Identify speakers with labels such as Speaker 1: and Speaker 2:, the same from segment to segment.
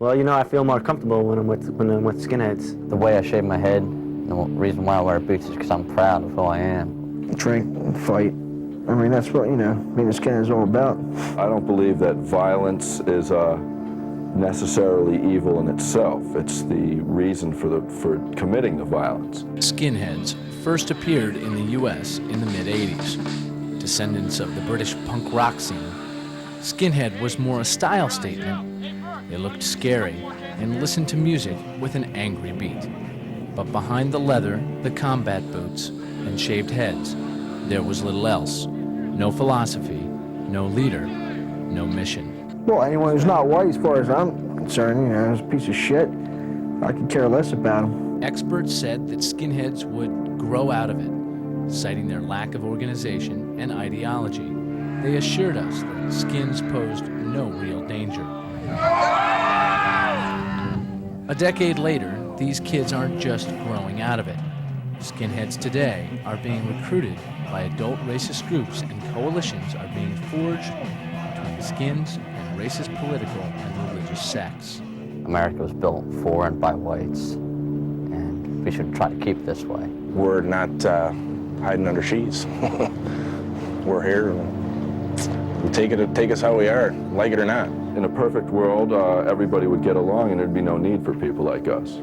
Speaker 1: Well, you know, I feel more comfortable when I'm with skinheads.
Speaker 2: The way I shave my head, the reason why I wear boots is because I'm proud of who I am.
Speaker 3: Drink and fight. I mean, that's what, you know, being a skinhead is all about.
Speaker 4: I don't believe that violence is necessarily evil in itself. It's the reason for committing the violence.
Speaker 5: Skinheads first appeared in the U.S. in the mid-'80s. Descendants of the British punk rock scene, skinhead was more a style statement. They looked scary and listened to music with an angry beat. But behind the leather, the combat boots, and shaved heads, there was little else. No philosophy, no leader, no mission.
Speaker 3: Well, anyone who's not white, as far as I'm concerned, you know, is a piece of shit. I could care less about them.
Speaker 5: Experts said that skinheads would grow out of it, citing their lack of organization and ideology. They assured us that skins posed no real danger. A decade later, these kids aren't just growing out of it. Skinheads today are being recruited by adult racist groups, and coalitions are being forged between the skins and racist political and religious sects.
Speaker 2: America was built for and by whites, and we should try to keep it this way.
Speaker 6: We're not hiding under sheets. We're here. We take us how we are, like it or not.
Speaker 4: In a perfect world, everybody would get along and there'd be no need for people like us.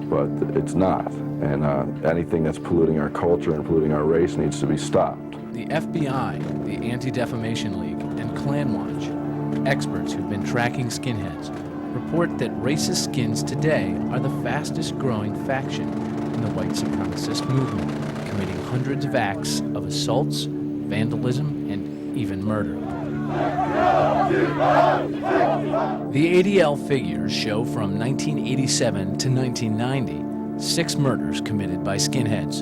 Speaker 4: But it's not. And anything that's polluting our culture and polluting our race needs to be stopped.
Speaker 5: The FBI, the Anti-Defamation League, and Klanwatch, experts who've been tracking skinheads, report that racist skins today are the fastest growing faction in the white supremacist movement, committing hundreds of acts of assaults, vandalism, and even murder. The ADL figures show from 1987 to 1990, 6 murders committed by skinheads.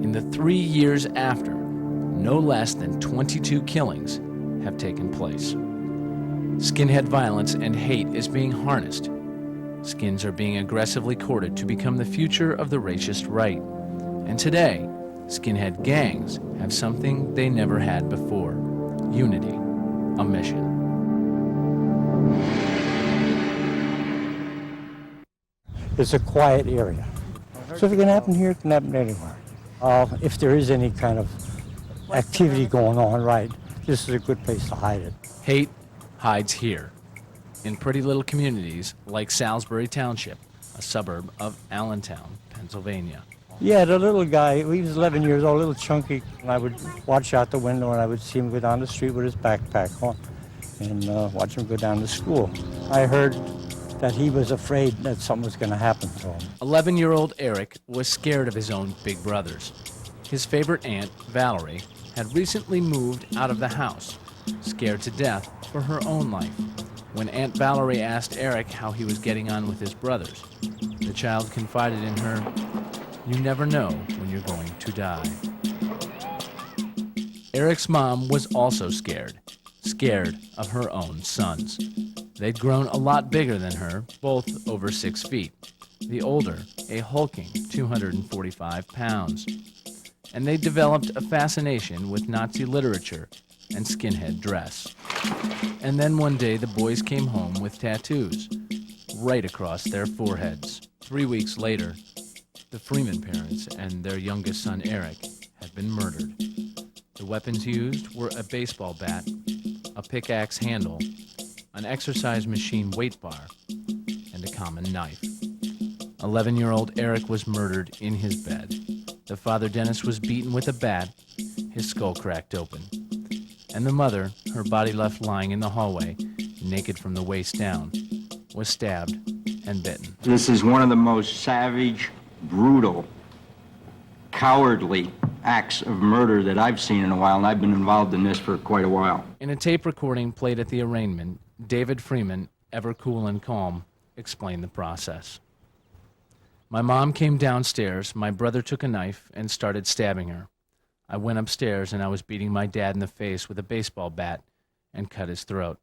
Speaker 5: In the 3 years after, no less than 22 killings have taken place. Skinhead violence and hate is being harnessed. Skins are being aggressively courted to become the future of the racist right. And today, skinhead gangs have something they never had before: unity, a mission.
Speaker 7: It's a quiet area. So if it can happen here, it can happen anywhere. If there is any kind of activity going on, right, this is a good place to hide it.
Speaker 5: Hate hides here, in pretty little communities like Salisbury Township, a suburb of Allentown, Pennsylvania.
Speaker 7: Yeah, the little guy, he was 11 years old, a little chunky, and I would watch out the window and I would see him go down the street with his backpack on and watch him go down to school. I heard that he was afraid that something was going to happen to him.
Speaker 5: 11-year-old Eric was scared of his own big brothers. His favorite aunt, Valerie, had recently moved out of the house, scared to death for her own life. When Aunt Valerie asked Eric how he was getting on with his brothers, the child confided in her, "You never know when you're going to die." Eric's mom was also scared of her own sons. They'd grown a lot bigger than her, both over 6 feet. The older, a hulking 245 pounds. And they developed a fascination with Nazi literature and skinhead dress. And then one day the boys came home with tattoos right across their foreheads. 3 weeks later, the Freeman parents and their youngest son Eric had been murdered. The weapons used were a baseball bat, a pickaxe handle, an exercise machine weight bar, and a common knife. 11-year-old Eric was murdered in his bed. The father, Dennis, was beaten with a bat, his skull cracked open. And the mother, her body left lying in the hallway, naked from the waist down, was stabbed and bitten.
Speaker 8: This is one of the most savage, brutal, cowardly acts of murder that I've seen in a while, and I've been involved in this for quite a while.
Speaker 5: In a tape recording played at the arraignment, David Freeman, ever cool and calm, explained the process. "My mom came downstairs, my brother took a knife and started stabbing her. I went upstairs and I was beating my dad in the face with a baseball bat and cut his throat.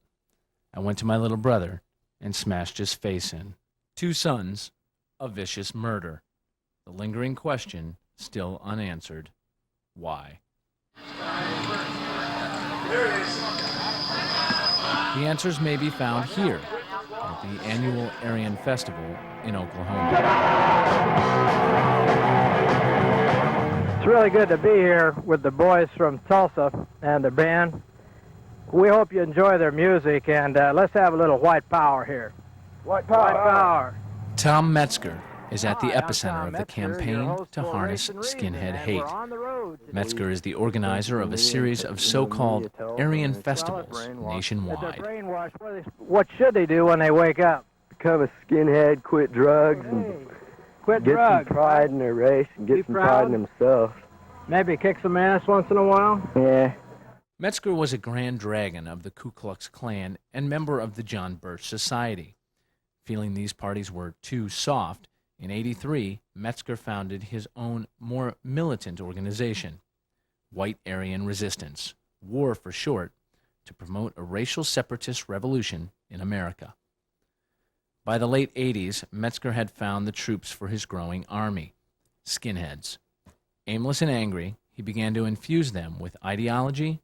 Speaker 5: I went to my little brother and smashed his face in. 2 sons, a vicious murder. The lingering question still unanswered: why?" The answers may be found here at at the annual Aryan Festival in Oklahoma.
Speaker 9: It's really good to be here with the boys from Tulsa and the band. We hope you enjoy their music, and let's have a little white power here. White power. White power.
Speaker 5: Tom Metzger is at the epicenter of the campaign to harness skinhead hate. Metzger is the organizer of a series of so-called Aryan festivals nationwide.
Speaker 9: What should they do when they wake up?
Speaker 10: Become a skinhead, quit drugs, and get some pride in their race and get some pride in themselves.
Speaker 9: Maybe kick some ass once in a while?
Speaker 10: Yeah.
Speaker 5: Metzger was a Grand Dragon of the Ku Klux Klan and member of the John Birch Society. Feeling these parties were too soft, in '83, Metzger founded his own, more militant organization, White Aryan Resistance, WAR for short, to promote a racial separatist revolution in America. By the late '80s, Metzger had found the troops for his growing army, skinheads. Aimless and angry, he began to infuse them with ideology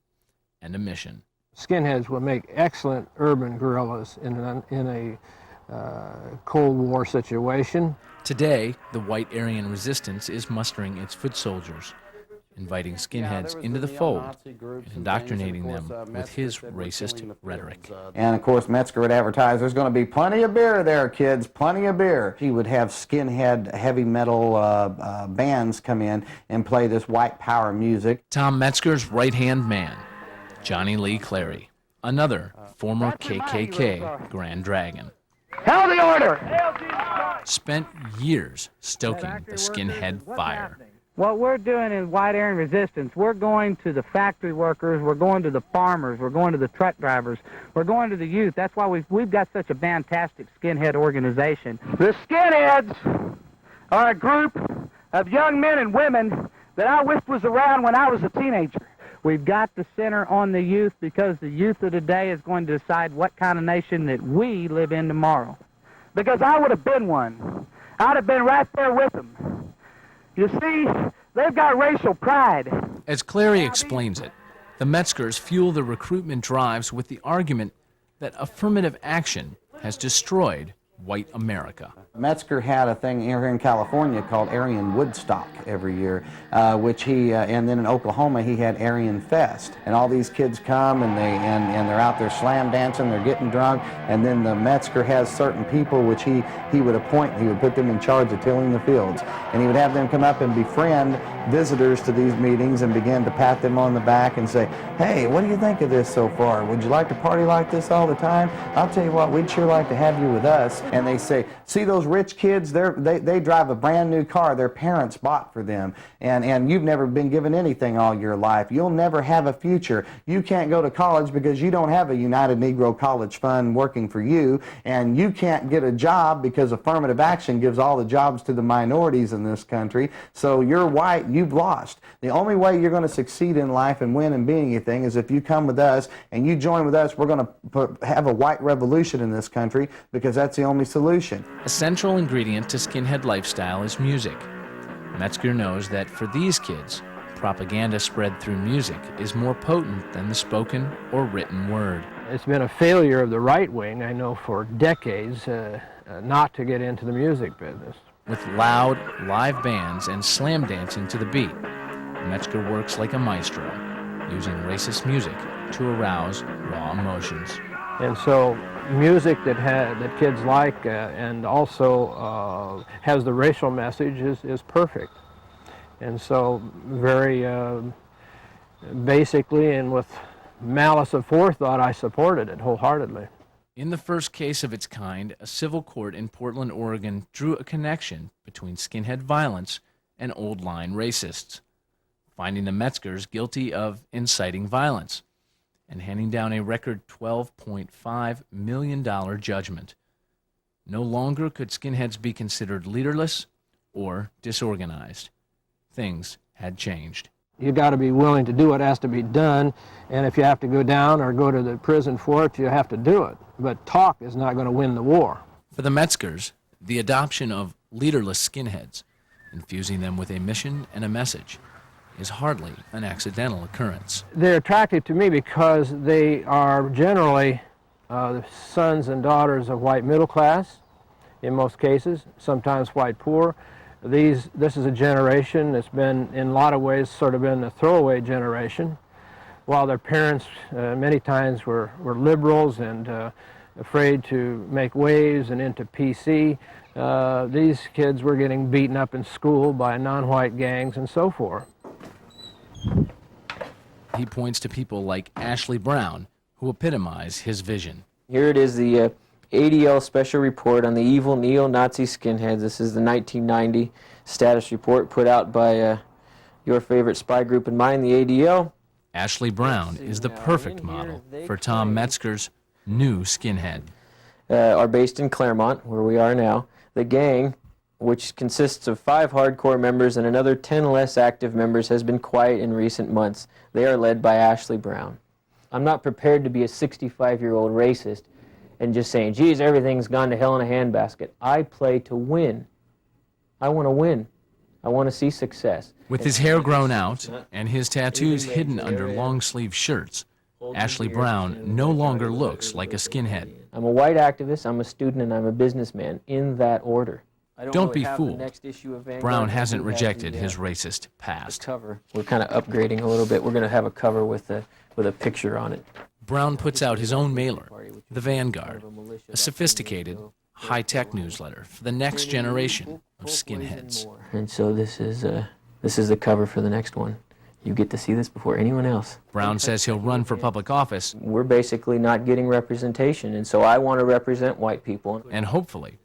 Speaker 5: and a mission.
Speaker 3: Skinheads would make excellent urban guerrillas in a Cold War situation.
Speaker 5: Today, the White Aryan Resistance is mustering its foot soldiers, inviting skinheads into the fold and indoctrinating them with his racist rhetoric.
Speaker 11: And of course, Metzger would advertise, there's going to be plenty of beer there, kids, plenty of beer. He would have skinhead heavy metal bands come in and play this white power music.
Speaker 5: Tom Metzger's right-hand man, Johnny Lee Clary, another former KKK Grand Dragon.
Speaker 9: Hell the order!
Speaker 5: Spent years stoking the skinhead fire.
Speaker 9: What we're doing in White Aryan Resistance, we're going to the factory workers, we're going to the farmers, we're going to the truck drivers, we're going to the youth. That's why we've got such a fantastic skinhead organization. The skinheads are a group of young men and women that I wished was around when I was a teenager. We've got to center on the youth because the youth of today is going to decide what kind of nation that we live in tomorrow. Because I would have been one. I'd have been right there with them. You see, they've got racial pride.
Speaker 5: As Clary explains it, the Metzgers fuel the recruitment drives with the argument that affirmative action has destroyed white America.
Speaker 11: Metzger had a thing here in California called Aryan Woodstock every year, and then in Oklahoma he had Aryan Fest, and all these kids come and they're out there slam dancing, they're getting drunk, and then the Metzger has certain people which he would appoint. He would put them in charge of tilling the fields, and he would have them come up and befriend visitors to these meetings and begin to pat them on the back and say, hey, what do you think of this so far? Would you like to party like this all the time? I'll tell you what, we'd sure like to have you with us. And they say, see those rich kids, they drive a brand new car their parents bought for them, and you've never been given anything all your life. You'll never have a future. You can't go to college because you don't have a United Negro College Fund working for you, and you can't get a job because affirmative action gives all the jobs to the minorities in this country. So you're white, you've lost. The only way you're going to succeed in life and win and be anything is if you come with us and you join with us. We're going to have a white revolution in this country because that's the only solution.
Speaker 5: A central ingredient to skinhead lifestyle is music. Metzger knows that for these kids, propaganda spread through music is more potent than the spoken or written word.
Speaker 3: It's been a failure of the right wing, I know, for decades, not to get into the music business.
Speaker 5: With loud, live bands and slam dancing to the beat, Metzger works like a maestro, using racist music to arouse raw emotions.
Speaker 3: And so music that kids like and also has the racial message is perfect. And so very basically and with malice aforethought, I supported it wholeheartedly.
Speaker 5: In the first case of its kind, a civil court in Portland, Oregon drew a connection between skinhead violence and old-line racists, finding the Metzgers guilty of inciting violence and handing down a record $12.5 million judgment. No longer could skinheads be considered leaderless or disorganized. Things had changed.
Speaker 3: You got to be willing to do what has to be done, and if you have to go down or go to the prison for it, you have to do it. But talk is not going to win the war.
Speaker 5: For the Metzgers, the adoption of leaderless skinheads, infusing them with a mission and a message, is hardly an accidental occurrence.
Speaker 3: They're attractive to me because they are generally the sons and daughters of white middle class, in most cases, sometimes white poor. This is a generation that's been, in a lot of ways, sort of been a throwaway generation, while their parents many times were liberals and afraid to make waves and into PC. These kids were getting beaten up in school by non-white gangs and so forth.
Speaker 5: He points to people like Ashley Brown, who epitomize his vision.
Speaker 12: Here it is, the ADL Special Report on the Evil Neo-Nazi Skinheads. This is the 1990 status report put out by your favorite spy group and mine, the ADL.
Speaker 5: Ashley Brown is the perfect model for Tom Metzger's new Skinhead.
Speaker 12: Are based in Claremont, where we are now. The gang, which consists of 5 hardcore members and another 10 less active members, has been quiet in recent months. They are led by Ashley Brown. I'm not prepared to be a 65-year-old racist and just saying, geez, everything's gone to hell in a handbasket. I play to win. I want to win. I want to see success.
Speaker 5: With his hair grown out and his tattoos hidden under long-sleeve shirts, Ashley Brown no longer looks like a skinhead.
Speaker 12: I'm a white activist, I'm a student, and I'm a businessman, in that order.
Speaker 5: Don't be fooled. Brown hasn't rejected his racist past.
Speaker 12: We're kind of upgrading a little bit. We're going to have a cover with a picture on it.
Speaker 5: Brown puts out his own mailer, The Vanguard, a sophisticated, high-tech newsletter for the next generation of skinheads.
Speaker 12: And so this is the cover for the next one. You get to see this before anyone else.
Speaker 5: Brown says he'll run for public office.
Speaker 12: We're basically not getting representation, and so I want to represent white people.
Speaker 5: And hopefully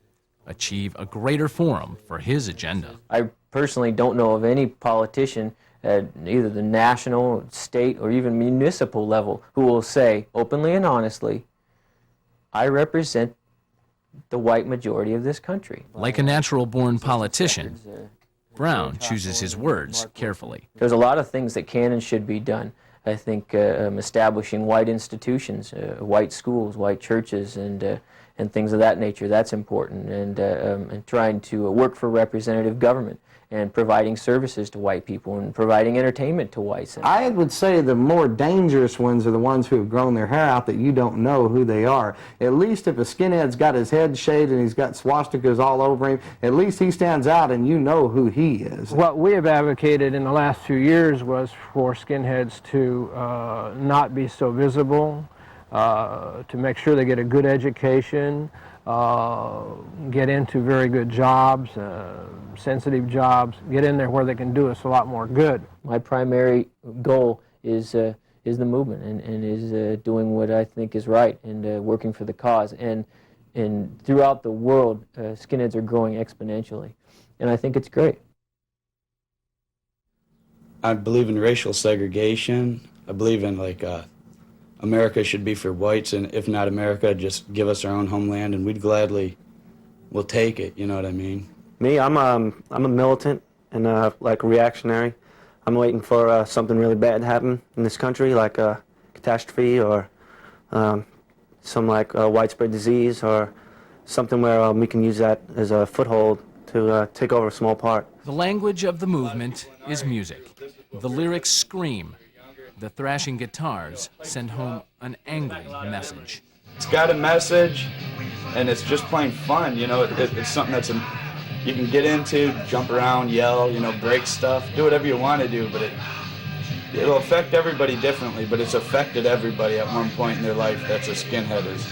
Speaker 5: achieve a greater forum for his agenda.
Speaker 12: I personally don't know of any politician at either the national, state, or even municipal level who will say openly and honestly, I represent the white majority of this country.
Speaker 5: Like a natural-born politician, Brown chooses his words carefully.
Speaker 12: There's a lot of things that can and should be done. I think establishing white institutions, white schools, white churches, and things of that nature, that's important. And trying to work for representative government and providing services to white people and providing entertainment to whites.
Speaker 11: I would say the more dangerous ones are the ones who have grown their hair out that you don't know who they are. At least if a skinhead's got his head shaved and he's got swastikas all over him, at least he stands out and you know who he is.
Speaker 3: What we have advocated in the last few years was for skinheads to not be so visible, to make sure they get a good education, get into very good jobs, sensitive jobs, get in there where they can do us a lot more good.
Speaker 12: My primary goal is the movement and is doing what I think is right and working for the cause. And throughout the world, skinheads are growing exponentially, and I think it's great.
Speaker 13: I believe in racial segregation. I believe in America should be for whites, and if not America, just give us our own homeland, and we'd gladly will take it. You know what I mean?
Speaker 1: Me, I'm a militant and like reactionary. I'm waiting for something really bad to happen in this country, like a catastrophe or some widespread disease or something where we can use that as a foothold to take over a small part.
Speaker 5: The language of the movement is music. The lyrics scream. The thrashing guitars send home an angry message.
Speaker 13: It's got a message, and it's just plain fun. You know, it's something that's you can get into, jump around, yell, break stuff, do whatever you want to do, but it'll affect everybody differently, but it's affected everybody at one point in their life that's a skinhead is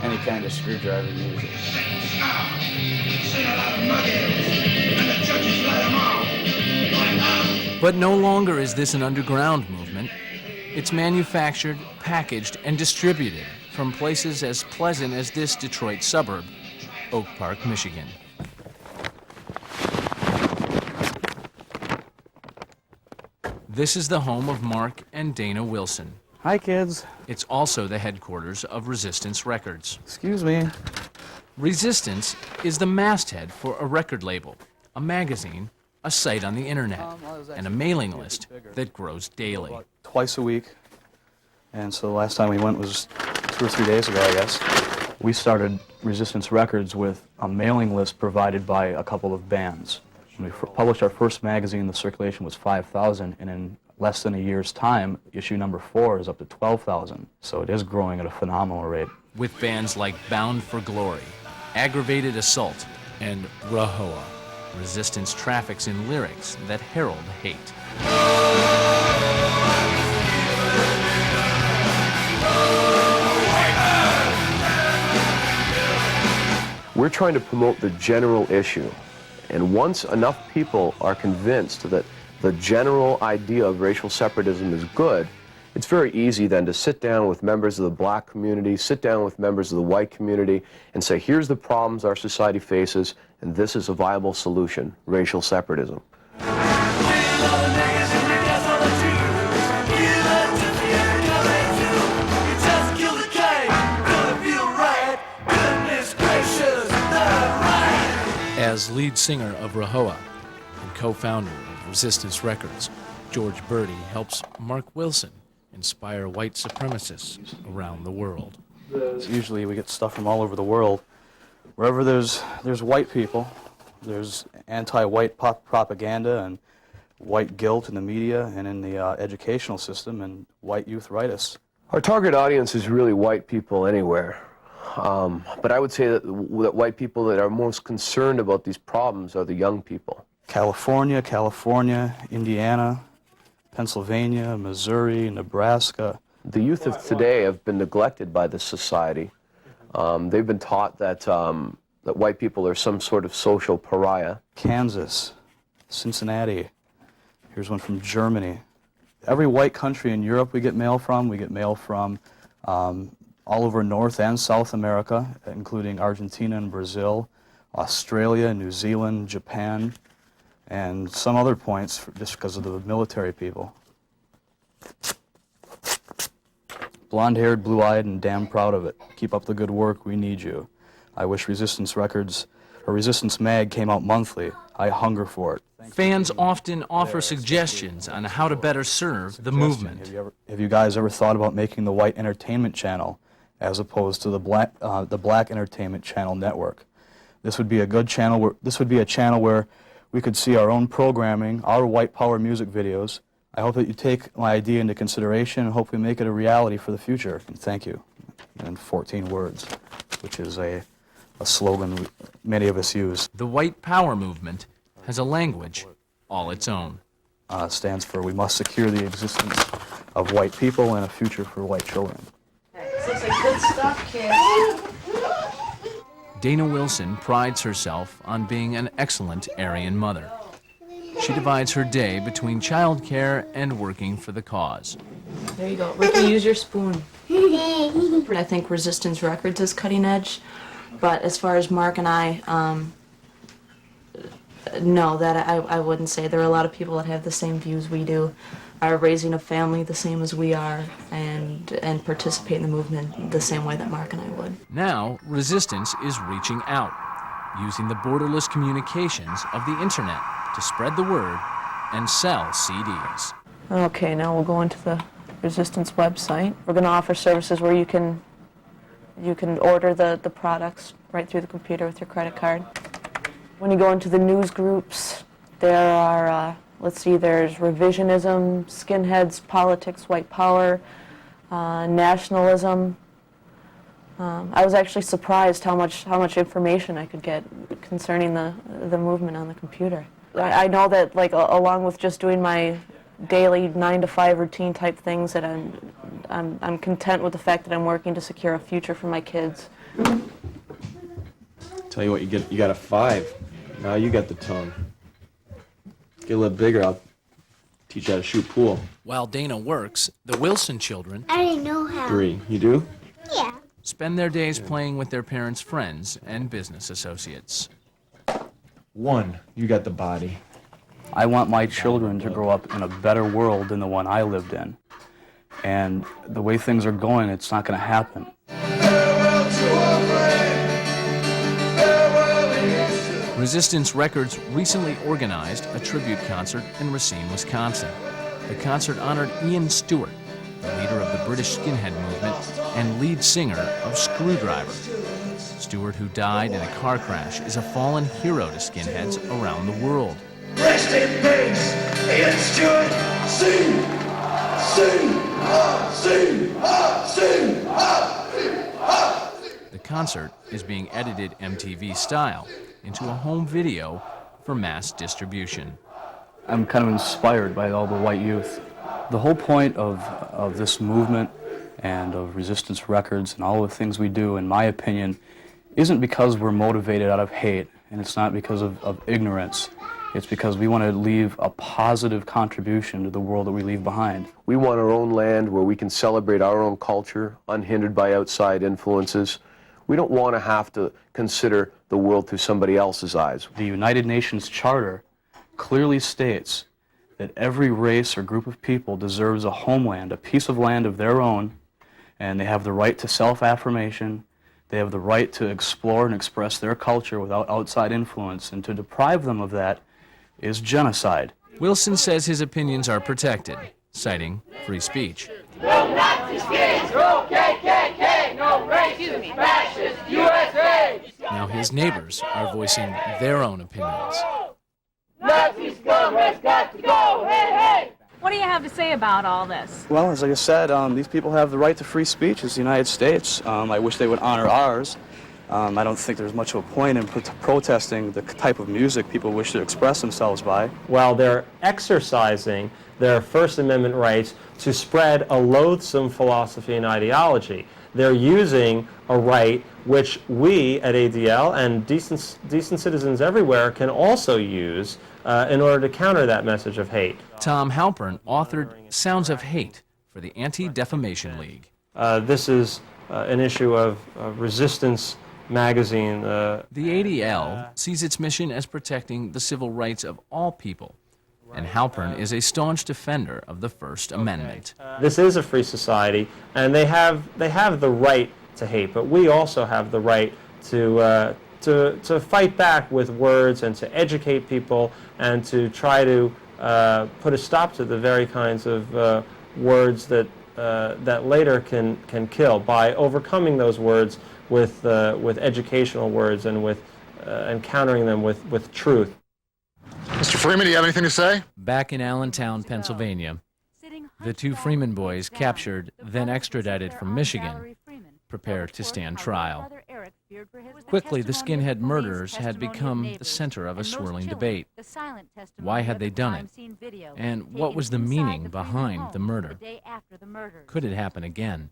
Speaker 13: any kind of screwdriver music.
Speaker 5: But no longer is this an underground movement. It's manufactured, packaged, and distributed from places as pleasant as this Detroit suburb, Oak Park, Michigan. This is the home of Mark and Dana Wilson.
Speaker 14: Hi, kids.
Speaker 5: It's also the headquarters of Resistance Records.
Speaker 14: Excuse me.
Speaker 5: Resistance is the masthead for a record label, a magazine, a site on the internet, and a mailing list that grows daily.
Speaker 14: Twice a week. And so the last time we went was 2 or 3 days ago, I guess. We started Resistance Records with a mailing list provided by a couple of bands. When we published our first magazine, the circulation was 5,000, and in less than a year's time, issue number 4 is up to 12,000. So it is growing at a phenomenal rate.
Speaker 5: with bands like Bound for Glory, Aggravated Assault, and Rahowa. Resistance traffics in lyrics that herald hate.
Speaker 15: We're trying to promote the general issue, and once enough people are convinced that the general idea of racial separatism is good, it's very easy then to sit down with members of the black community, sit down with members of the white community, and say, here's the problems our society faces, and this is a viable solution, racial separatism.
Speaker 5: As lead singer of Rahowa and co-founder of Resistance Records, George Birdie helps Mark Wilson inspire white supremacists around the world.
Speaker 14: Usually we get stuff from all over the world. Wherever there's white people, there's anti-white propaganda and white guilt in the media and in the educational system and white youth-rightists.
Speaker 15: Our target audience is really white people anywhere. But I would say that white people that are most concerned about these problems are the young people.
Speaker 14: California, Indiana, Pennsylvania, Missouri, Nebraska.
Speaker 15: The youth of today have been neglected by this society. They've been taught that, that white people are some sort of social pariah.
Speaker 14: Kansas, Cincinnati. Here's one from Germany. Every white country in Europe we get mail from. We get mail from all over North and South America, including Argentina and Brazil, Australia, New Zealand, Japan, and some other points just because of the military people. Blonde-haired, blue-eyed, and damn proud of it. Keep up the good work, we need you. I wish Resistance Records, or Resistance Mag came out monthly. I hunger for it.
Speaker 5: Fans often offer suggestions on how to better serve the movement.
Speaker 14: Have you guys ever thought about making the white entertainment channel as opposed to the black entertainment channel network? This would be a good channel. This would be a channel where we could see our own programming, our white power music videos. I hope that you take my idea into consideration and hopefully make it a reality for the future. And thank you. In 14 words, which is a slogan many of us use.
Speaker 5: The white power movement has a language all its own.
Speaker 14: Stands for we must secure the existence of white people and a future for white children.
Speaker 16: Looks like good stuff, kids.
Speaker 5: Dana Wilson prides herself on being an excellent Aryan mother. She divides her day between childcare and working for the cause.
Speaker 16: There you go. Ricky, use your spoon. I think Resistance Records is cutting edge, but as far as Mark and I, no, that I wouldn't say. There are a lot of people that have the same views we do, are raising a family the same as we are, and participate in the movement the same way that Mark and I would.
Speaker 5: Now, Resistance is reaching out, using the borderless communications of the internet to spread the word and sell CDs.
Speaker 16: Okay, now we'll go into the Resistance website. We're going to offer services where you can order the products right through the computer with your credit card. When you go into the news groups, there are, let's see, there's revisionism, skinheads, politics, white power, nationalism. I was actually surprised how much information I could get concerning the movement on the computer. I know that, like, along with just doing my daily 9-to-5 routine type things, that I'm content with the fact that I'm working to secure a future for my kids.
Speaker 17: Tell you what, you got a 5. Now you got the tongue. Get a little bigger, I'll teach you how to shoot pool.
Speaker 5: While Dana works, the Wilson children,
Speaker 18: I didn't know how.
Speaker 17: 3. You do?
Speaker 18: Yeah.
Speaker 5: spend their days playing with their parents' friends and business associates.
Speaker 17: 1. You got the body.
Speaker 14: I want my children to grow up in a better world than the one I lived in. And the way things are going, it's not going to happen.
Speaker 5: Resistance Records recently organized a tribute concert in Racine, Wisconsin. The concert honored Ian Stewart, the leader of the British Skinhead movement and lead singer of Screwdriver. Stewart, who died in a car crash, is a fallen hero to skinheads around the world.
Speaker 19: Rest in peace, Ian Stewart. Sing, sing, sing, sing, sing,
Speaker 5: concert is being edited MTV style into a home video for mass distribution.
Speaker 14: I'm kind of inspired by all the white youth. The whole point of this movement and of Resistance Records and all the things we do, in my opinion, isn't because we're motivated out of hate, and it's not because of ignorance. It's because we want to leave a positive contribution to the world that we leave behind.
Speaker 15: We want our own land where we can celebrate our own culture, unhindered by outside influences. We don't want to have to consider the world through somebody else's eyes.
Speaker 14: The United Nations Charter clearly states that every race or group of people deserves a homeland, a piece of land of their own, and they have the right to self-affirmation. They have the right to explore and express their culture without outside influence, and to deprive them of that is genocide.
Speaker 5: Wilson says his opinions are protected, citing free speech.
Speaker 19: No Nazi skins, no KKK, no racist, fascist, USA!
Speaker 5: Now his neighbors are voicing their own opinions.
Speaker 19: Nazi scum has got to go, hey, hey!
Speaker 18: What do you have to say about all this?
Speaker 14: Well, as I said, these people have the right to free speech as the United States. I wish they would honor ours. I don't think there's much of a point in protesting the type of music people wish to express themselves by.
Speaker 20: While they're exercising their First Amendment rights to spread a loathsome philosophy and ideology, they're using a right which we at ADL and decent citizens everywhere can also use in order to counter that message of hate.
Speaker 5: Tom Halpern authored Sounds of Hate for the Anti-Defamation League.
Speaker 20: This is an issue of Resistance magazine.
Speaker 5: The ADL sees its mission as protecting the civil rights of all people, and Halpern is a staunch defender of the First Amendment.
Speaker 20: This is a free society, and they have the right to hate, but we also have the right to fight back with words and to educate people and to try to put a stop to the very kinds of words that later can kill by overcoming those words with educational words and countering them with truth.
Speaker 21: Mr. Freeman, do you have anything to say?
Speaker 5: Back in Allentown, Pennsylvania, the two Freeman boys captured, then extradited from Michigan, prepare to stand trial. Quickly, the Skinhead murderers had become the center of a swirling debate. Why had they done it? And what was the meaning behind the murder? Could it happen again?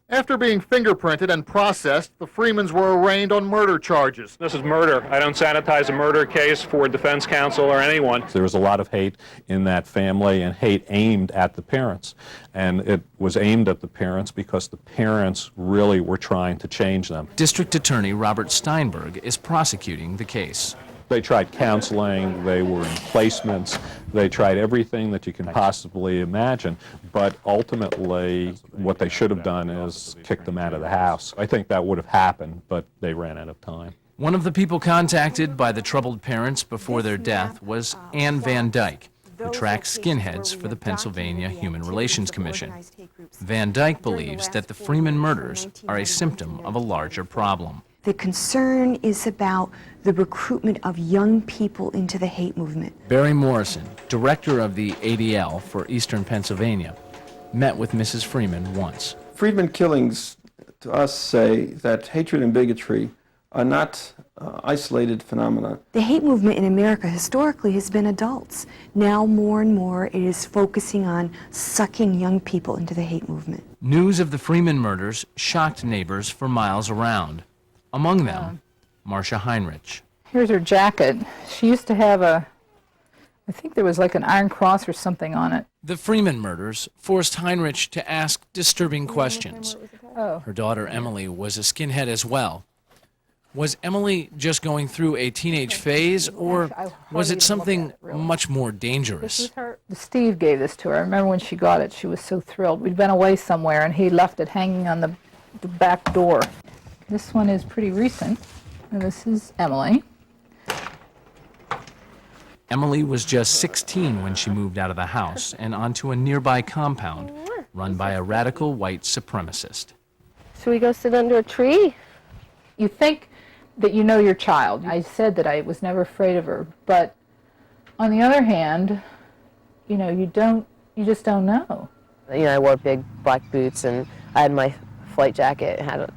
Speaker 21: After being fingerprinted and processed, the Freemans were arraigned on murder charges.
Speaker 22: This is murder. I don't sanitize a murder case for defense counsel or anyone.
Speaker 23: There was a lot of hate in that family, and hate aimed at the parents. And it was aimed at the parents because the parents really were trying to change them.
Speaker 5: District Attorney Robert Steinberg is prosecuting the case.
Speaker 23: They tried counseling, they were in placements, they tried everything that you can possibly imagine, but ultimately what they should have done is kick them out of the house. I think that would have happened, but they ran out of time.
Speaker 5: One of the people contacted by the troubled parents before their death was Ann Van Dyke, who tracks skinheads for the Pennsylvania Human Relations Commission. Van Dyke believes that the Freeman murders are a symptom of a larger problem.
Speaker 24: The concern is about the recruitment of young people into the hate movement.
Speaker 5: Barry Morrison, director of the ADL for Eastern Pennsylvania, met with Mrs. Freeman once.
Speaker 25: Freeman killings, to us, say that hatred and bigotry are not isolated phenomena.
Speaker 24: The hate movement in America historically has been adults. Now more and more it is focusing on sucking young people into the hate movement.
Speaker 5: News of the Freeman murders shocked neighbors for miles around. Among them, Marcia Heinrich.
Speaker 26: Here's her jacket. She used to have I think there was like an Iron Cross or something on it.
Speaker 5: The Freeman murders forced Heinrich to ask disturbing questions. Her daughter Emily was a skinhead as well. Was Emily just going through a teenage phase, or was it something much more dangerous?
Speaker 26: Steve gave this to her. I remember when she got it, she was so thrilled. We'd been away somewhere, and he left it hanging on the back door. This one is pretty recent, and this is Emily.
Speaker 5: Emily was just 16 when she moved out of the house and onto a nearby compound run by a radical white supremacist.
Speaker 27: Should we go sit under a tree?
Speaker 26: You think that you know your child. I said that I was never afraid of her, but on the other hand, you know, you just don't know.
Speaker 27: You know, I wore big black boots, and I had my flight jacket. It had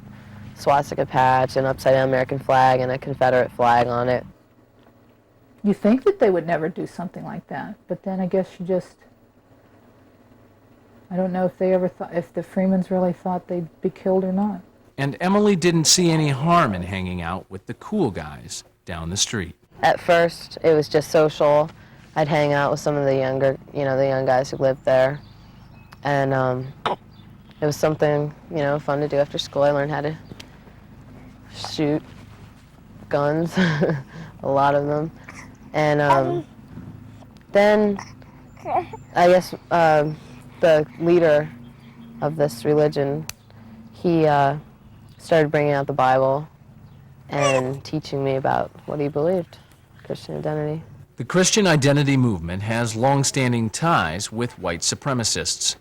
Speaker 16: swastika patch, an upside-down American flag, and a Confederate flag on it.
Speaker 26: You think that they would never do something like that, but then I guess you just, I don't know if they ever thought, if the Freemans really thought they'd be killed or not.
Speaker 5: And Emily didn't see any harm in hanging out with the cool guys down the street.
Speaker 16: At first, it was just social. I'd hang out with some of the younger, the young guys who lived there. And it was something, fun to do after school. I learned how to shoot guns, a lot of them. And then, I guess, the leader of this religion, he started bringing out the Bible and teaching me about what he believed, Christian identity.
Speaker 5: The Christian identity movement has long-standing ties with white supremacists.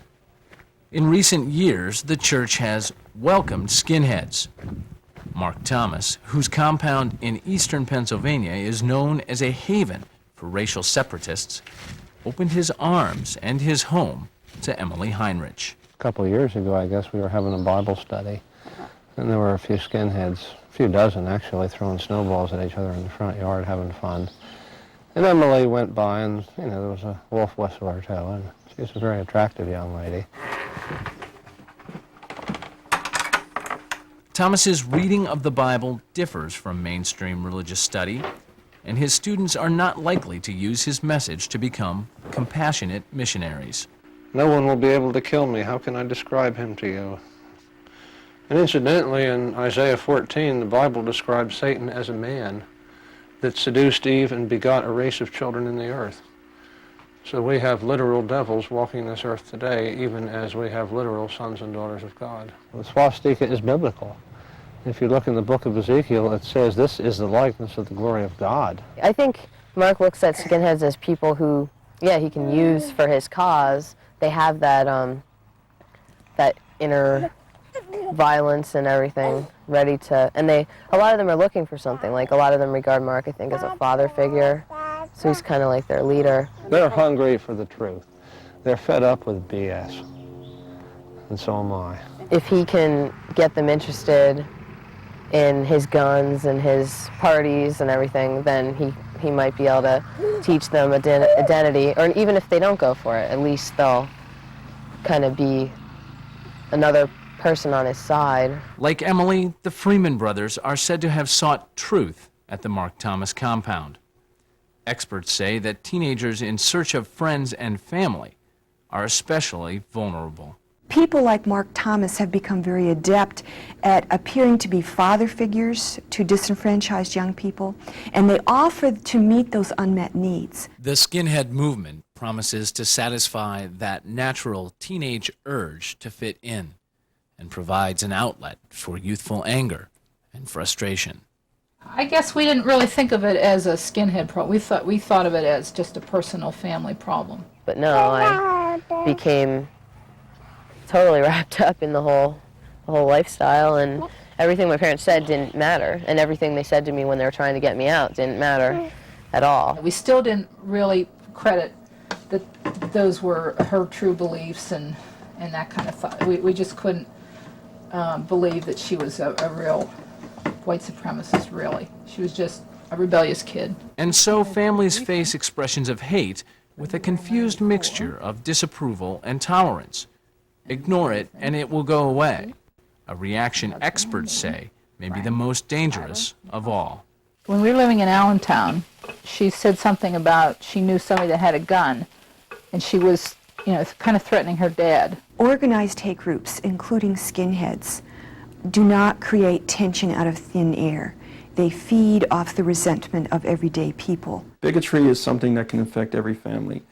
Speaker 5: In recent years, the church has welcomed skinheads. Mark Thomas, whose compound in eastern Pennsylvania is known as a haven for racial separatists, opened his arms and his home to Emily Heinrich.
Speaker 3: A couple of years ago, I guess, we were having a Bible study, and there were a few skinheads, a few dozen actually, throwing snowballs at each other in the front yard, having fun. And Emily went by, and, there was a wolf west of our tail, and she was a very attractive young lady.
Speaker 5: Thomas's reading of the Bible differs from mainstream religious study, and his students are not likely to use his message to become compassionate missionaries.
Speaker 3: No one will be able to kill me. How can I describe him to you? And incidentally, in Isaiah 14, the Bible describes Satan as a man that seduced Eve and begot a race of children in the earth. So we have literal devils walking this earth today, even as we have literal sons and daughters of God. The swastika is biblical. If you look in the book of Ezekiel, it says this is the likeness of the glory of God.
Speaker 16: I think Mark looks at skinheads as people who, he can use for his cause. They have that, that inner violence and everything ready to, and a lot of them are looking for something. Like, a lot of them regard Mark, I think, as a father figure. So he's kind of like their leader.
Speaker 3: They're hungry for the truth. They're fed up with BS. And so am I.
Speaker 16: If he can get them interested in his guns and his parties and everything, then he might be able to teach them identity. Or even if they don't go for it, at least they'll kind of be another person on his side.
Speaker 5: Like Emily, the Freeman brothers are said to have sought truth at the Mark Thomas compound. Experts say that teenagers in search of friends and family are especially vulnerable.
Speaker 24: People like Mark Thomas have become very adept at appearing to be father figures to disenfranchised young people, and they offer to meet those unmet needs.
Speaker 5: The skinhead movement promises to satisfy that natural teenage urge to fit in and provides an outlet for youthful anger and frustration.
Speaker 26: I guess we didn't really think of it as a skinhead problem. We thought of it as just a personal family problem.
Speaker 16: But no, I became totally wrapped up in the whole lifestyle, and everything my parents said didn't matter, and everything they said to me when they were trying to get me out didn't matter at all.
Speaker 26: We still didn't really credit that those were her true beliefs and that kind of thought. We just couldn't believe that she was a real white supremacist, really. She was just a rebellious kid.
Speaker 5: And so families face expressions of hate with a confused mixture of disapproval and tolerance. Ignore it and it will go away, a reaction experts say may be the most dangerous of all.
Speaker 26: When we were living in Allentown, she said something about she knew somebody that had a gun, and she was, kind of threatening her dad.
Speaker 24: Organized hate groups, including skinheads, do not create tension out of thin air. They feed off the resentment of everyday people.
Speaker 25: Bigotry is something that can affect every family.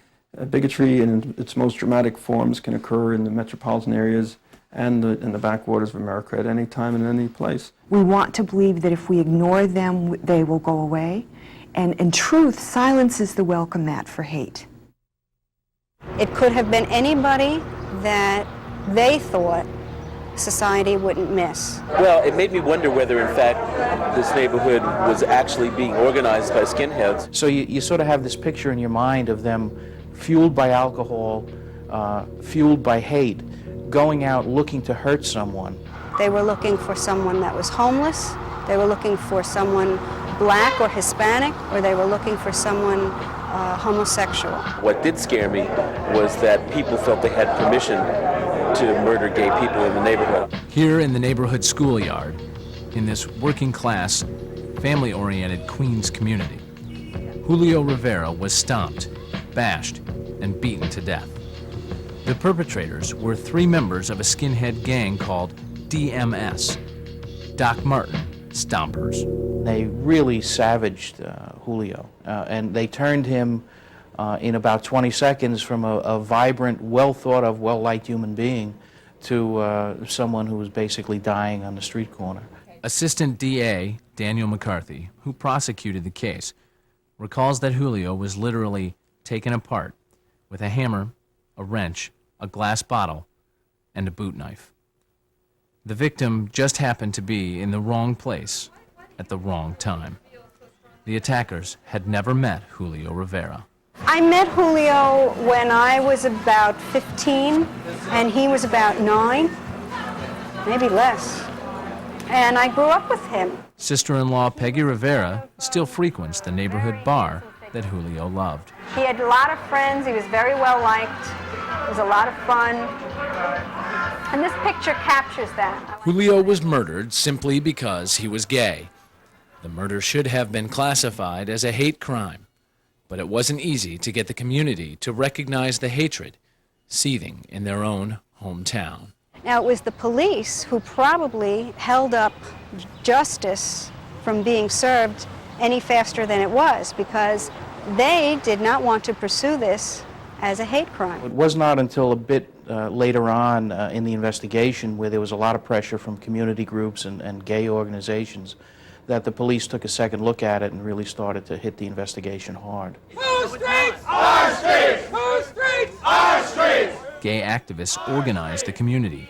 Speaker 25: Bigotry in its most dramatic forms can occur in the metropolitan areas and in the backwaters of America at any time and any place.
Speaker 24: We want to believe that if we ignore them, they will go away. And in truth, silence is the welcome mat for hate.
Speaker 2: It could have been anybody that they thought society wouldn't miss.
Speaker 4: Well, it made me wonder whether, in fact, this neighborhood was actually being organized by skinheads.
Speaker 6: So you sort of have this picture in your mind of them fueled by alcohol, fueled by hate, going out looking to hurt someone.
Speaker 2: They were looking for someone that was homeless. They were looking for someone black or Hispanic, or they were looking for someone homosexual.
Speaker 4: What did scare me was that people felt they had permission to murder gay people in the neighborhood.
Speaker 5: Here in the neighborhood schoolyard, in this working-class, family-oriented Queens community, Julio Rivera was stomped, bashed, and beaten to death. The perpetrators were 3 members of a skinhead gang called DMS, Doc Martin Stompers.
Speaker 6: They really savaged Julio, and they turned him in about 20 seconds from a vibrant, well-thought-of, well-liked human being to someone who was basically dying on the street corner.
Speaker 5: Assistant DA Daniel McCarthy, who prosecuted the case, recalls that Julio was literally taken apart with a hammer, a wrench, a glass bottle, and a boot knife. The victim just happened to be in the wrong place at the wrong time. The attackers had never met Julio Rivera.
Speaker 2: I met Julio when I was about 15, and he was about 9, maybe less. And I grew up with him.
Speaker 5: Sister-in-law Peggy Rivera still frequents the neighborhood bar that Julio loved.
Speaker 2: He had a lot of friends. He was very well liked. It was a lot of fun. And this picture captures that.
Speaker 5: Julio was murdered simply because he was gay. The murder should have been classified as a hate crime, but it wasn't easy to get the community to recognize the hatred seething in their own hometown.
Speaker 2: Now, it was the police who probably held up justice from being served any faster than it was, because they did not want to pursue this as a hate crime.
Speaker 6: It was not until a bit later on in the investigation, where there was a lot of pressure from community groups and gay organizations, that the police took a second look at it and really started to hit the investigation hard.
Speaker 19: Whose streets? Our streets! Whose streets? Our streets!
Speaker 5: Gay activists organized the community.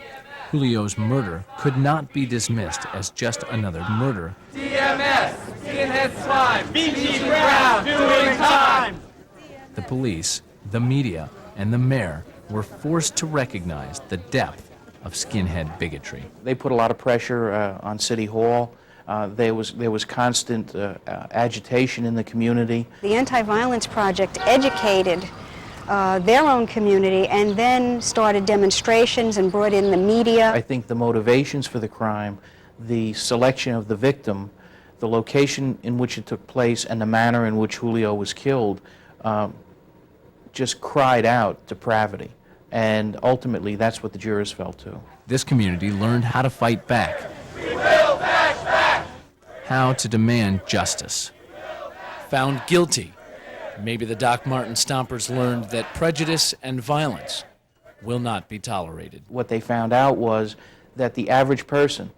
Speaker 5: Julio's murder could not be dismissed as just another murder.
Speaker 19: DMS, Skinheads 5, BG Brown, doing time!
Speaker 5: The police, the media, and the mayor were forced to recognize the depth of skinhead bigotry.
Speaker 6: They put a lot of pressure on City Hall. There was constant agitation in the community.
Speaker 2: The Anti-Violence Project educated their own community and then started demonstrations and brought in the media.
Speaker 6: I think the motivations for the crime, the selection of the victim, the location in which it took place, and the manner in which Julio was killed just cried out depravity. And ultimately, that's what the jurors felt too.
Speaker 5: This community learned how to fight back,
Speaker 19: We will bash back!
Speaker 5: how to demand justice. Found guilty, maybe the Doc Martin Stompers learned that prejudice and violence will not be tolerated.
Speaker 6: What they found out was that the average person,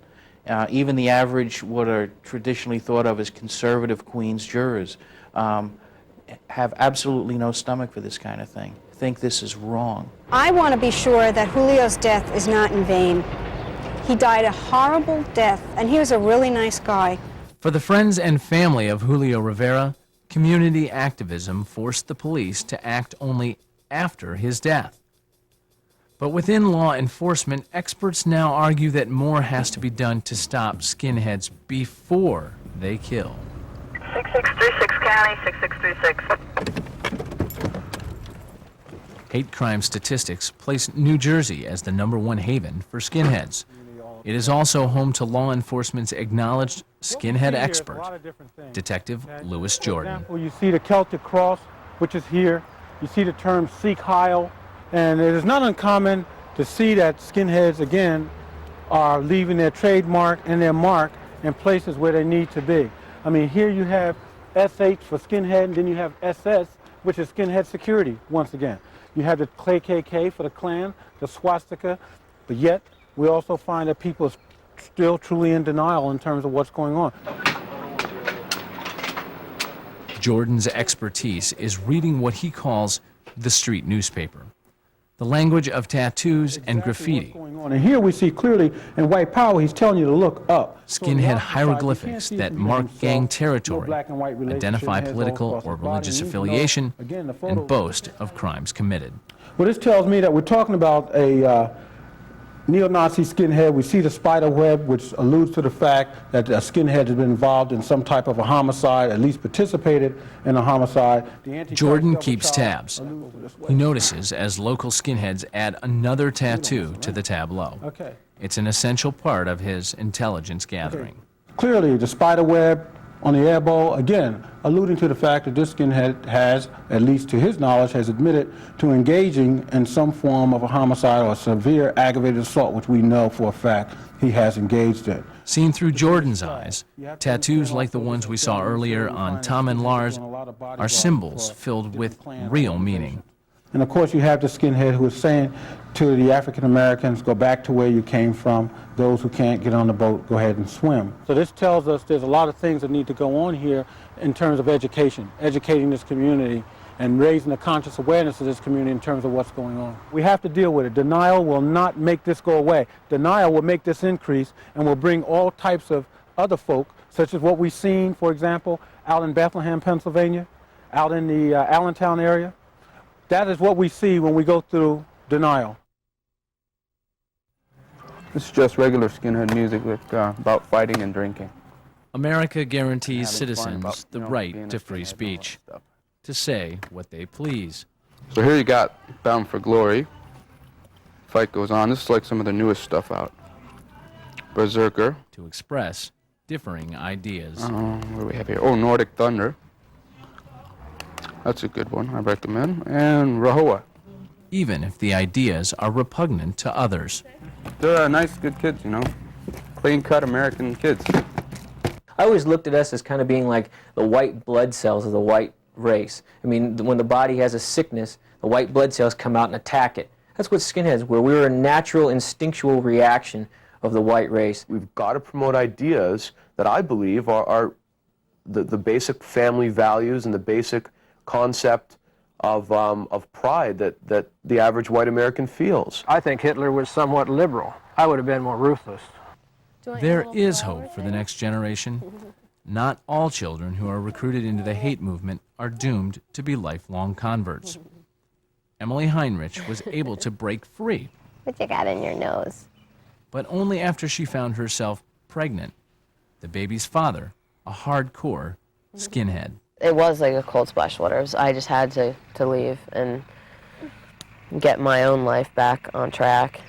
Speaker 6: even the average, what are traditionally thought of as conservative Queens jurors, have absolutely no stomach for this kind of thing, think this is wrong.
Speaker 2: I want to be sure that Julio's death is not in vain. He died a horrible death, and he was a really nice guy.
Speaker 5: For the friends and family of Julio Rivera, community activism forced the police to act only after his death. But within law enforcement, experts now argue that more has to be done to stop skinheads before they kill.
Speaker 1: 6636 County, 6636.
Speaker 5: Hate crime statistics place New Jersey as the #1 haven for skinheads. It is also home to law enforcement's acknowledged skinhead expert, Detective Lewis Jordan.
Speaker 7: For example, you see the Celtic cross, which is here. You see the term Sikh Heil, and it is not uncommon to see that skinheads, again, are leaving their trademark and their mark in places where they need to be. I mean, here you have SH for skinhead, and then you have SS, which is skinhead security, once again. You have the KKK for the Klan, the swastika, but yet we also find that people are still truly in denial in terms of what's going on.
Speaker 5: Jordan's expertise is reading what he calls the street newspaper, the language of tattoos and graffiti.
Speaker 7: And here we see clearly in white power, he's telling you to look up.
Speaker 5: Skinhead hieroglyphics that mark gang territory, identify political or religious affiliation, and boast of crimes committed.
Speaker 7: Well, this tells me that we're talking about a neo-Nazi skinhead, we see the spider web, which alludes to the fact that a skinhead has been involved in some type of a homicide, at least participated in a homicide.
Speaker 5: Jordan keeps tabs. He notices as local skinheads add another tattoo to the tableau.
Speaker 7: Okay.
Speaker 5: It's an essential part of his intelligence gathering.
Speaker 7: Clearly, the spider web on the elbow, again, alluding to the fact that this skinhead has, at least to his knowledge, has admitted to engaging in some form of a homicide or a severe aggravated assault, which we know for a fact he has engaged in.
Speaker 5: Seen through Jordan's eyes, tattoos like the ones we saw earlier on Tom and Lars are symbols filled with real meaning.
Speaker 7: And of course, you have the skinhead who is saying to the African Americans, go back to where you came from. Those who can't get on the boat, go ahead and swim. So this tells us there's a lot of things that need to go on here in terms of education, educating this community and raising the conscious awareness of this community in terms of what's going on. We have to deal with it. Denial will not make this go away. Denial will make this increase and will bring all types of other folk, such as what we've seen, for example, out in Bethlehem, Pennsylvania, out in the Allentown area. That is what we see when we go through denial.
Speaker 8: This is just regular skinhead music with, about fighting and drinking.
Speaker 5: America guarantees citizens the right to free speech, to say what they please.
Speaker 8: So here you got Bound for Glory. Fight goes on. This is like some of the newest stuff out. Berserker.
Speaker 5: To express differing ideas.
Speaker 8: What do we have here? Oh, Nordic Thunder. That's a good one, I recommend. And Rahowa.
Speaker 5: Even if the ideas are repugnant to others.
Speaker 8: They're nice, good kids, you know. Clean-cut American kids.
Speaker 9: I always looked at us as kind of being like the white blood cells of the white race. I mean, when the body has a sickness, the white blood cells come out and attack it. That's what skinheads were. We were a natural, instinctual reaction of the white race.
Speaker 15: We've got to promote ideas that I believe are the basic family values and the basic concept of pride that the average white American feels.
Speaker 3: I think Hitler was somewhat liberal. I would have been more ruthless.
Speaker 5: There is hope for the next generation. Not all children who are recruited into the hate movement are doomed to be lifelong converts. Emily Heinrich was able to break free.
Speaker 27: What you got in your nose?
Speaker 5: But only after she found herself pregnant. The baby's father, a hardcore skinhead.
Speaker 10: It was like a cold splash water. I just had to leave and get my own life back on track.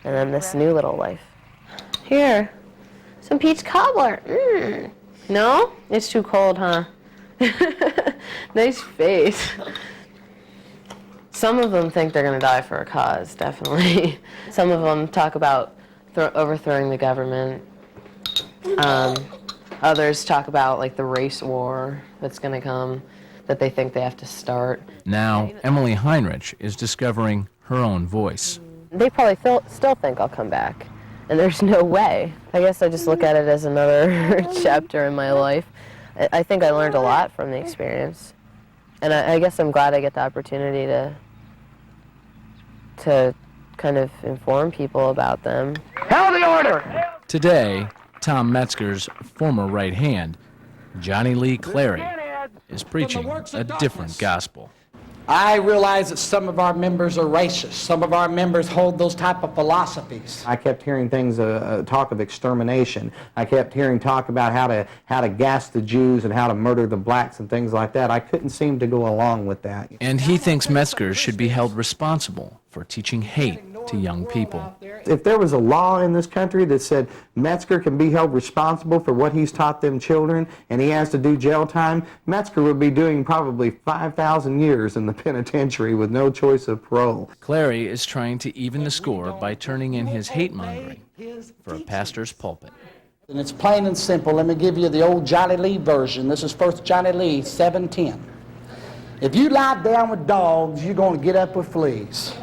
Speaker 10: And then this new little life. Here, some peach cobbler. No? It's too cold, huh? Nice face. Some of them think they're going to die for a cause, definitely. Some of them talk about overthrowing the government. Others talk about like the race war that's going to come, that they think they have to start.
Speaker 5: Now, Emily Heinrich is discovering her own voice.
Speaker 10: They probably still think I'll come back, and there's no way. I guess I just look at it as another chapter in my life. I think I learned a lot from the experience, and I guess I'm glad I get the opportunity to kind of inform people about them.
Speaker 19: Hell the order!
Speaker 5: Today, Tom Metzger's former right hand, Johnny Lee Clary, is preaching a different gospel.
Speaker 11: I realize that some of our members are racist. Some of our members hold those type of philosophies.
Speaker 12: I kept hearing things, talk of extermination. I kept hearing talk about how to gas the Jews and how to murder the blacks and things like that. I couldn't seem to go along with that.
Speaker 5: And he thinks Metzger should be held responsible for teaching hate to young people.
Speaker 12: If there was a law in this country that said Metzger can be held responsible for what he's taught them children and he has to do jail time, Metzger would be doing probably 5,000 years in the penitentiary with no choice of parole.
Speaker 5: Clary is trying to even the score by turning in his hate-mongering for a pastor's pulpit.
Speaker 11: And it's plain and simple. Let me give you the old Johnny Lee version. This is 1 Johnny Lee 7:10. If you lie down with dogs, you're going to get up with fleas.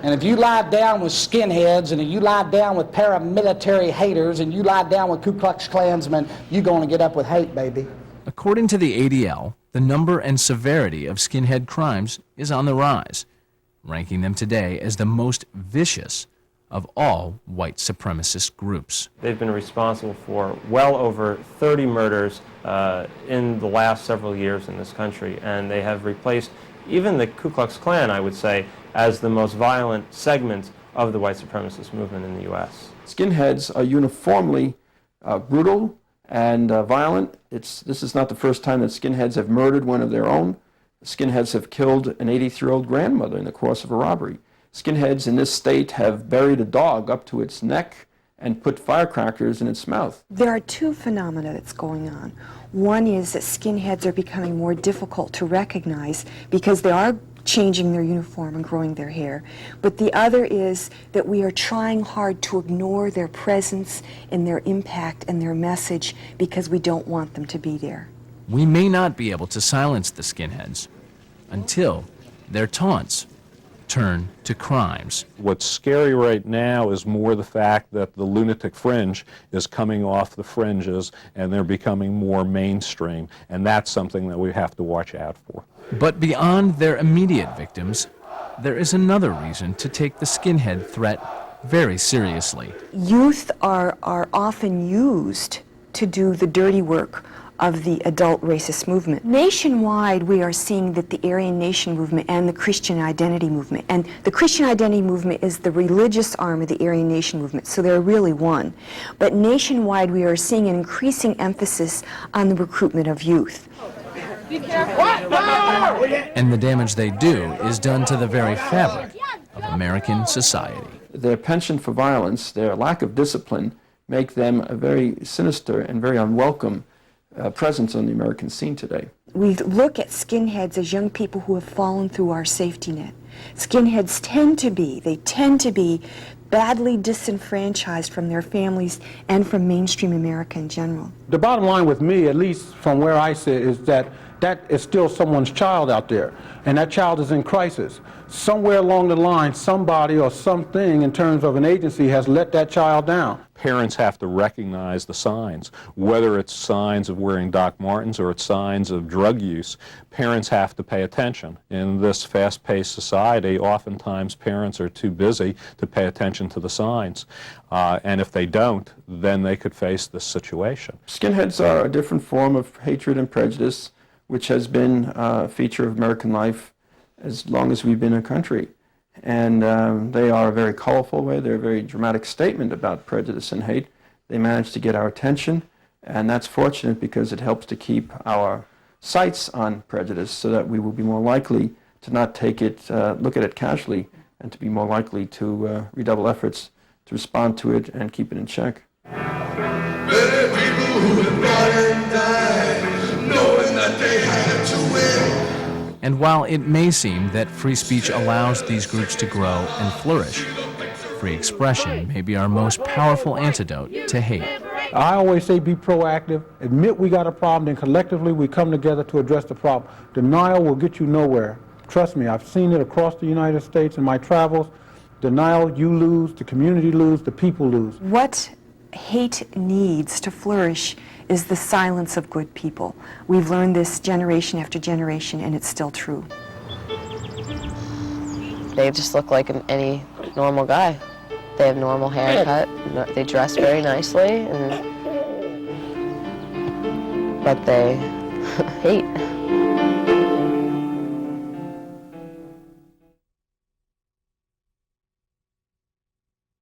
Speaker 11: And if you lie down with skinheads, and if you lie down with paramilitary haters, and you lie down with Ku Klux Klansmen, you're going to get up with hate, baby.
Speaker 5: According to the ADL, the number and severity of skinhead crimes is on the rise, ranking them today as the most vicious of all white supremacist groups.
Speaker 20: They've been responsible for well over 30 murders in the last several years in this country, and they have replaced even the Ku Klux Klan, I would say, as the most violent segment of the white supremacist movement in the U.S.
Speaker 25: Skinheads are uniformly brutal and violent. This is not the first time that skinheads have murdered one of their own. Skinheads have killed an 83-year-old grandmother in the course of a robbery. Skinheads in this state have buried a dog up to its neck and put firecrackers in its mouth.
Speaker 24: There are two phenomena that's going on. One is that skinheads are becoming more difficult to recognize because they are changing their uniform and growing their hair. But the other is that we are trying hard to ignore their presence and their impact and their message because we don't want them to be there.
Speaker 5: We may not be able to silence the skinheads until their taunts turn to crimes.
Speaker 13: What's scary right now is more the fact that the lunatic fringe is coming off the fringes and they're becoming more mainstream, and that's something that we have to watch out for.
Speaker 5: But beyond their immediate victims, there is another reason to take the skinhead threat very seriously.
Speaker 24: Youth are often used to do the dirty work of the adult racist movement. Nationwide, we are seeing that the Aryan Nation movement and the Christian identity movement, and the Christian identity movement is the religious arm of the Aryan Nation movement, so they're really one. But nationwide, we are seeing an increasing emphasis on the recruitment of youth.
Speaker 5: And the damage they do is done to the very fabric of American society.
Speaker 25: Their penchant for violence, their lack of discipline, make them a very sinister and very unwelcome presence on the American scene today.
Speaker 24: We look at skinheads as young people who have fallen through our safety net. Skinheads tend to be badly disenfranchised from their families and from mainstream America in general.
Speaker 7: The bottom line with me, at least from where I sit, is that is still someone's child out there, and that child is in crisis. Somewhere along the line, somebody or something in terms of an agency has let that child down.
Speaker 13: Parents have to recognize the signs, whether it's signs of wearing Doc Martens or it's signs of drug use. Parents have to pay attention. In this fast-paced society, oftentimes parents are too busy to pay attention to the signs. And if they don't, then they could face this situation.
Speaker 25: Skinheads are a different form of hatred and prejudice, which has been a feature of American life as long as we've been a country. And they are a very colorful way. They're a very dramatic statement about prejudice and hate. They manage to get our attention, and that's fortunate because it helps to keep our sights on prejudice so that we will be more likely to not take it, look at it casually, and to be more likely to redouble efforts to respond to it and keep it in check.
Speaker 5: And while it may seem that free speech allows these groups to grow and flourish, free expression may be our most powerful antidote to hate.
Speaker 7: I always say be proactive, admit we got a problem, then collectively we come together to address the problem. Denial will get you nowhere. Trust me, I've seen it across the United States in my travels. Denial, you lose, the community lose, the people lose.
Speaker 24: What hate needs to flourish is the silence of good people. We've learned this generation after generation, and it's still true.
Speaker 10: They just look like any normal guy. They have normal haircut, they dress very nicely, but they hate.